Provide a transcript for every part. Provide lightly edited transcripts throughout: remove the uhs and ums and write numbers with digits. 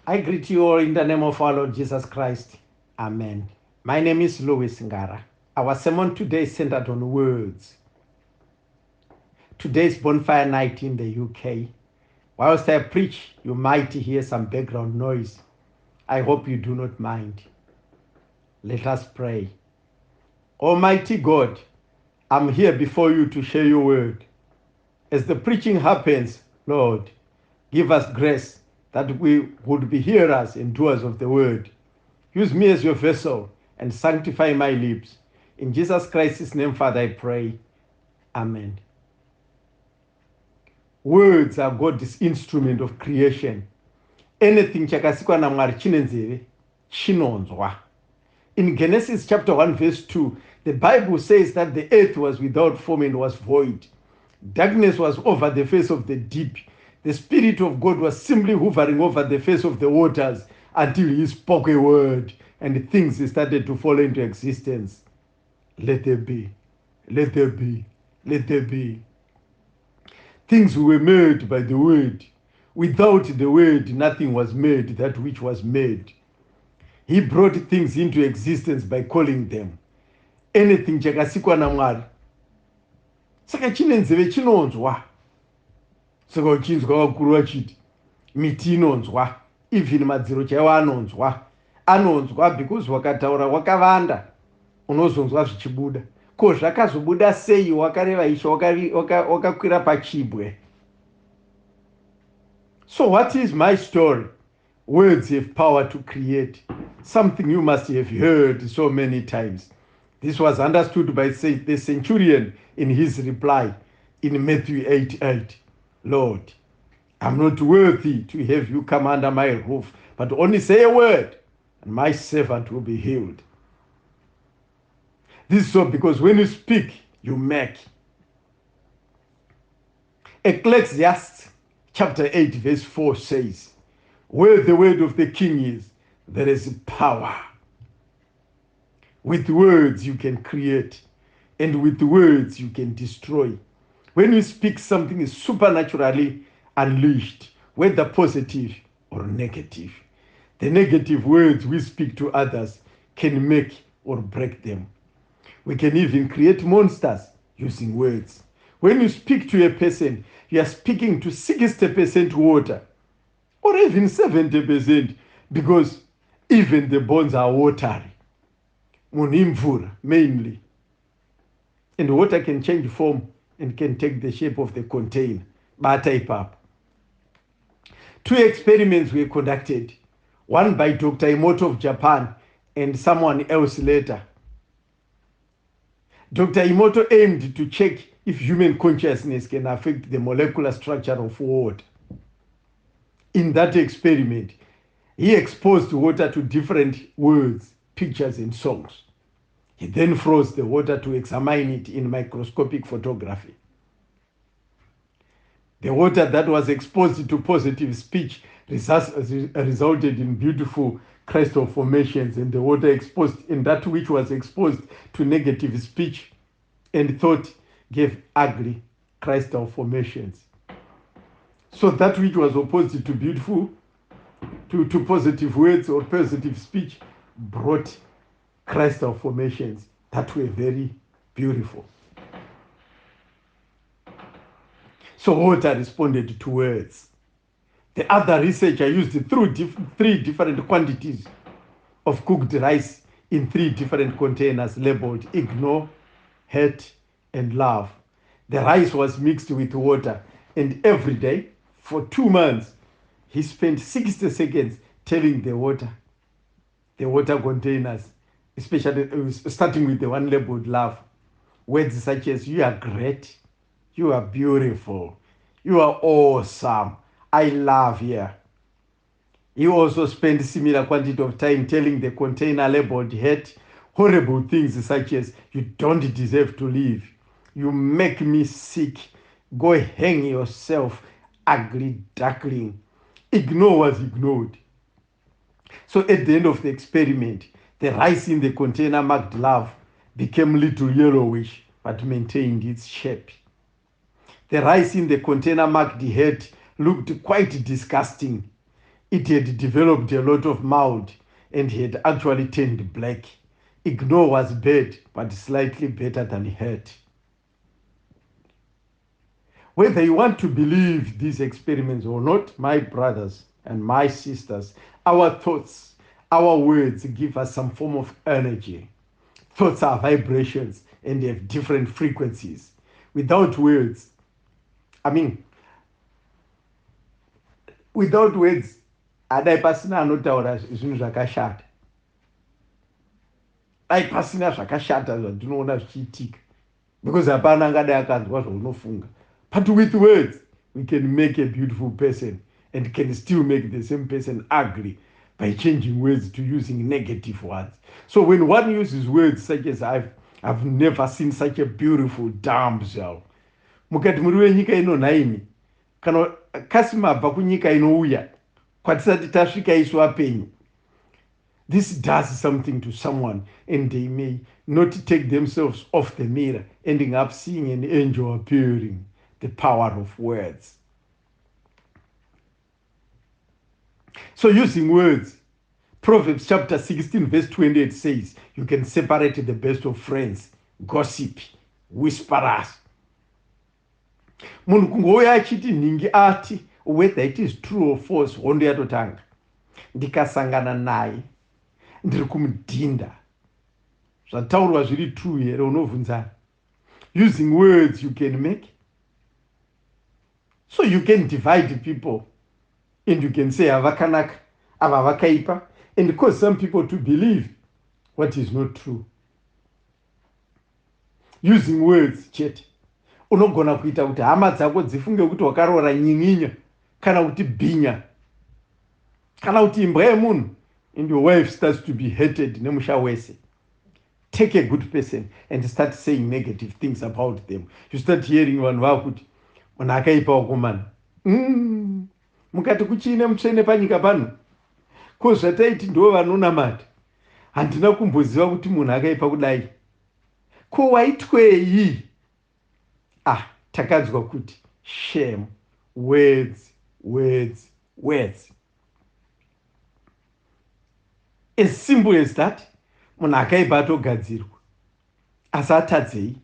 I greet you all in the name of our Lord Jesus Christ. Amen. My name is Louis Ngara. Our sermon today is centered on words. Today is bonfire night in the UK. Whilst I preach, you might hear some background noise. I hope you do not mind. Let us pray. Almighty God, I'm here before you to share your word. As the preaching happens, Lord, give us grace that we would be hearers and doers of the word. Use me as your vessel and sanctify my lips. In Jesus Christ's name, Father, I pray. Amen. Words are God's instrument of creation. Anything chakasikwa na Mwari chine nzeve chinonzwa. In Genesis chapter 1 verse 2, the Bible says that the earth was without form and was void. Darkness was over the face of the deep. The Spirit of God was simply hovering over the face of the waters until he spoke a word and things started to fall into existence. Let there be, let there be, let there be. Things were made by the word. Without the word, nothing was made, that which was made. He brought things into existence by calling them. Anything chakasikwa na Mwari. Saka chine nzeve chinonzwa. Saka uchinzwa wakuru wachiti. Miti inonzwa. Even madziro chaiwo anonzwa. Anonzwa because wakataura wakavanda. Unozonzwa zvichibuda. Ko zvakazobuda sei wakareva isho wakakwira pachibwe. So what is my story? Words have power to create. Something you must have heard so many times. This was understood by the centurion in his reply in Matthew 8:8. Lord, I'm not worthy to have you come under my roof, but only say a word, and my servant will be healed. This is so because when you speak, you make. Ecclesiastes chapter 8 verse 4 says, where the word of the king is, there is power. With words you can create, and with words you can destroy. When you speak, something is supernaturally unleashed, whether positive or negative. The negative words we speak to others can make or break them. We can even create monsters using words. When you speak to a person, you are speaking to 60% water, or even 70%, because even the bones are watery. Munimvura, mainly. And water can change form and can take the shape of the container. Bataipap. 2 experiments were conducted, one by Dr. Emoto of Japan and someone else later. Dr. Emoto aimed to check if human consciousness can affect the molecular structure of water. In that experiment, he exposed water to different words, pictures, and songs. He then froze the water to examine it in microscopic photography. The water that was exposed to positive speech resulted in beautiful crystal formations, and the water exposed in that which was exposed to negative speech and thought gave ugly crystal formations. So that which was opposed to beautiful, to positive words or positive speech, brought crystal formations that were very beautiful. So water responded to words. The other researcher used three different quantities of cooked rice in 3 different containers labeled ignore, hate, and love. The rice was mixed with water, and every day for 2 months, he spent 60 seconds telling the water containers, especially starting with the one labeled love, words such as you are great, you are beautiful, you are awesome, I love you. He also spent similar quantity of time telling the container labeled hate horrible things such as you don't deserve to live, you make me sick, go hang yourself, ugly duckling. Ignore was ignored. So at the end of the experiment, the rice in the container marked love became little yellowish but maintained its shape. The rice in the container marked hate looked quite disgusting. It had developed a lot of mold and had actually turned black. Ignore was bad, but slightly better than hurt. Whether you want to believe these experiments or not, my brothers and my sisters, our thoughts, our words give us some form of energy. Thoughts are vibrations and they have different frequencies. Without words, without words, adai pasina anotaura zvinhu zvakashata. Dai pasina zvakashata zvandinoona zvichiitika. Because hapana angadai akanzwa zvaunofunga. But with words, we can make a beautiful person and can still make the same person ugly by changing words to using negative words. So when one uses words such as I've never seen such a beautiful damsel. Mukati muri wenyika ino nhaini, kana kasimabva kunyika inouya, kwatisati tasvika isu apenyu. This does something to someone and they may not take themselves off the mirror, ending up seeing an angel appearing. The power of words. So using words, Proverbs chapter 16 verse 28 says, you can separate the best of friends, gossip, whisperers. Munhu kungouya achiti nhingi ati, whether it is true or false, hondo yatotanga. Ndikasangana naye, ndiri kumudhinda. Zvataurwa zviri true here, unovhunzana. Using words you can make. So you can divide people and you can say havakanaka, ava vakaipa, and cause some people to believe what is not true. Using words chete. Unogona kuita kuti hama dzako dzifunge kuti wakaroora nyinginya kana kuti bhinya. Kana kuti imbwa yemunhu and your wife starts to be hated nemusha wese. Take a good person and start saying negative things about them. You start hearing vanhu vakuti munhu akaipa wakomana. Mukati kuchine mutsvene panyika pano. Ko zvataiti ndo vanonamata. Handina kumboziva kuti munhu akaipa kudai. Ko waitwei? Takanzwa kuti shame, words, words, words. As simple as that, munhu akaipa atogadzirwa. Asi atadzei.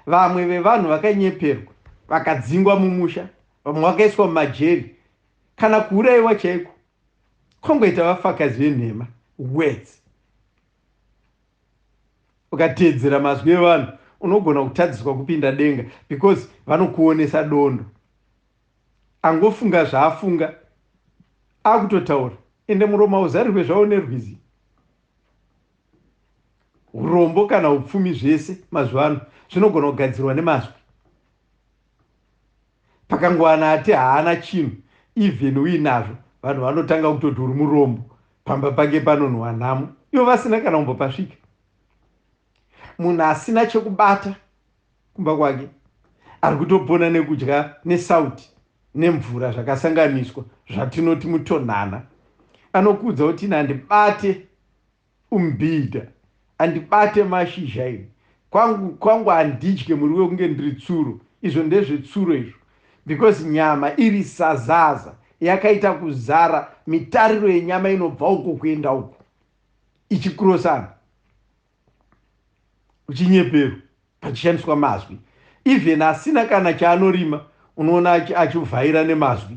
Vamwe vevanhu vakanyeperwa. Vakadzingwa mumusha, vamwe vakaiswa mumajeri, kana kuurayiwa chaiko. Kongoita vafakazi venhema, words. Ukateedzera mazwi evanhu, unogona kutadziswa kupinda denga because vanokuonesa dondo. Angofunga zvaafunga, akutotaura, ende muromo uzarirwe zvavo nerwizi. Urombo kana upfumi zvese mazuva ano zvinogona kugadzirwa nemazwi. Pakangowana ati haana chinhu, even uinazvo, vanhu vanotanga kutoti uri murombo, pamba pake panonhuwa nhamo, ivo vasina kana kumbopasvika. Munhu asina chekubata kumba kwake, ari kutopona nekudya nesauti nemvura zvakasanganiswa zvatinoti mutonhana. Anokudza kuti handibate umbida, handibate mashizha ini, kwangu handidye muriwo kunge ndiri tsuro. Izvo ndezvetsuro izvo. Because nyama iri sazaza yakaita kuzara, mitariro yenyama inobva uko kuenda uko ichikrosana uchinyepero pachishandiswa mazwi. Even asina kana chaanorima unoona achivhaira nemazwi.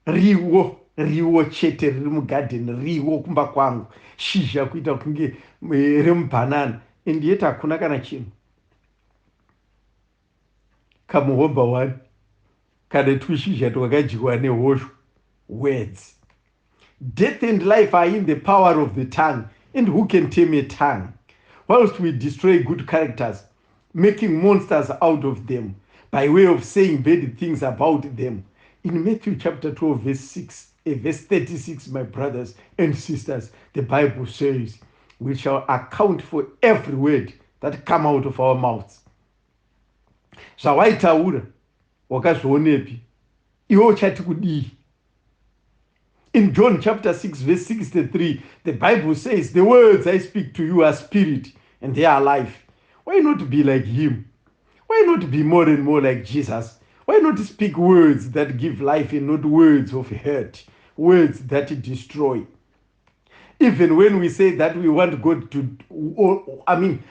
Riwo chete riri mugadheni, riwo kumba kwangu, shizha kuita kunge remubhanana, and yet hakuna kana chinhu. Kamuhomba wani kana twishizha twakadyiwa nehosho, words. Death and life are in the power of the tongue, and who can tame a tongue? Whilst we destroy good characters, making monsters out of them by way of saying bad things about them. In Matthew chapter 12 verse 36, my brothers and sisters, the Bible says, we shall account for every word that come out of our mouths. Zvawaitaura wakazvionepi, iwe uchati kudii? In John chapter 6 verse 63, the Bible says, the words I speak to you are spirit and they are life. Why not be like him? Why not be more and more like Jesus? Why not speak words that give life and not words of hurt? words that destroy. Even when we say that we want God to,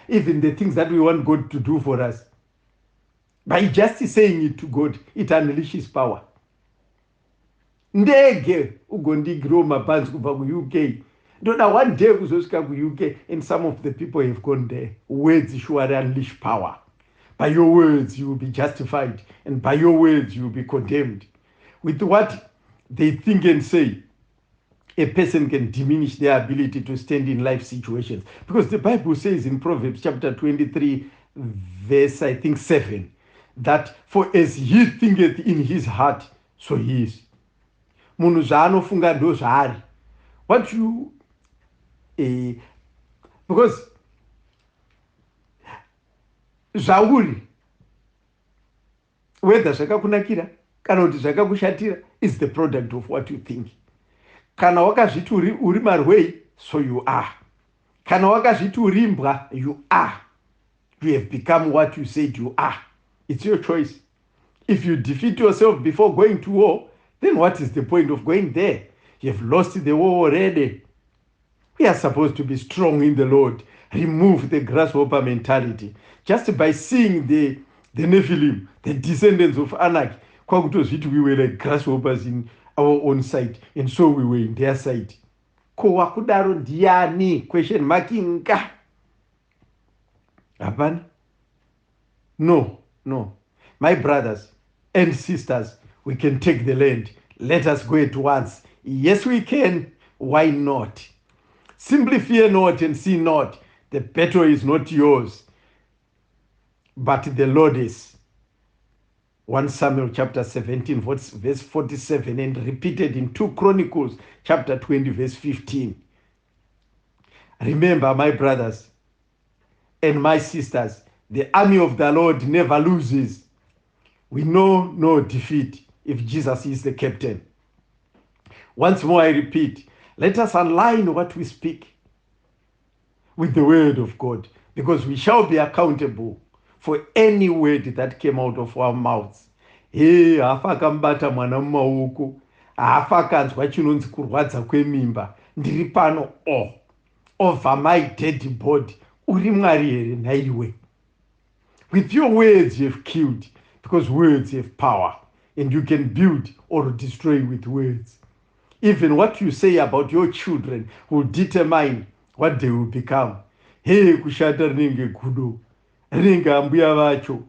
even the things that we want God to do for us, by just saying it to God, it unleashes power. Ndege ugondigiro mabhanzi kubva ku-UK. Ndoda one day kuzosvika ku-UK, and some of the people have gone there. Words surely unleash power. By your words you will be justified, and by your words you will be condemned. With what they think and say, a person can diminish their ability to stand in life situations. Because the Bible says in Proverbs chapter 23, verse 7, that for as he thinketh in his heart, so he is. Munhu zvaanofunga ndo zvaari. What you because zvauri whether zvakakunakira kana kuti zvakakushatira is the product of what you think. Kana wakazviti uri marwei, so you are. Kana wakazviti uri imbwa, you are. You have become what you said you are. It's your choice. If you defeat yourself before going to war, then what is the point of going there? You have lost the war already. We are supposed to be strong in the Lord. Remove the grasshopper mentality. Just by seeing the Nephilim, the descendants of Anak, we were like grasshoppers in our own side, and so we were in their side. Kowakudaro diani? Question marking. Happen? No. My brothers and sisters, we can take the land. Let us go at once. Yes, we can. Why not? Simply fear not and see not. The battle is not yours, but the Lord is. 1 Samuel chapter 17, verse 47, and repeated in 2 Chronicles chapter 20, verse 15. Remember, my brothers and my sisters, the army of the Lord never loses. We know no defeat if Jesus is the captain. Once more, I repeat, let us align what we speak with the word of God, because we shall be accountable for any word that came out of our mouths. Hafa akambata mwana mumaoko, hafa akanzwa chinonzi kurwadza kwemimba, ndiri pano over my dead body. Uri Mwari here naiwe. With your words you have killed, because words have power, and you can build or destroy with words. Even what you say about your children will determine what they will become. Kushata rinenge kudo, rinenge ambuya vacho.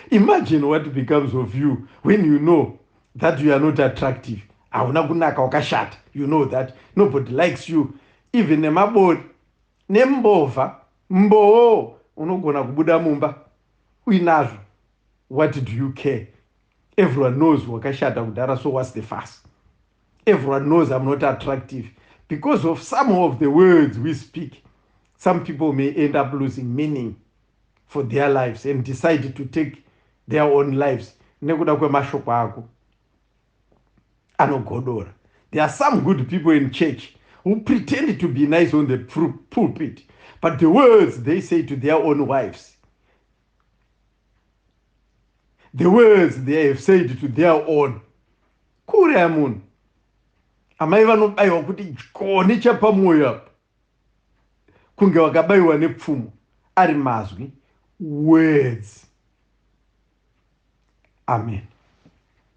Imagine what becomes of you when you know that you are not attractive. Hauna kunaka wakashata. You know that nobody likes you. Even nemabori, nembova, mboo, unogona kubuda mumba. Uinazvo. What do you care? Everyone knows wakashata kudara, so what's the fuss? Everyone knows I'm not attractive. Because of some of the words we speak, some people may end up losing meaning for their lives and decide to take their own lives. Nekuda kwemashoko ako anogodora. There are some good people in church who pretend to be nice on the pulpit, but the words they say to their own wives, the words they have said to their own, kure amun amai vanobayiwa kuti chikoni chapamoyo kunge wakabayiwa nepfumo ari mazwi, words. Amen.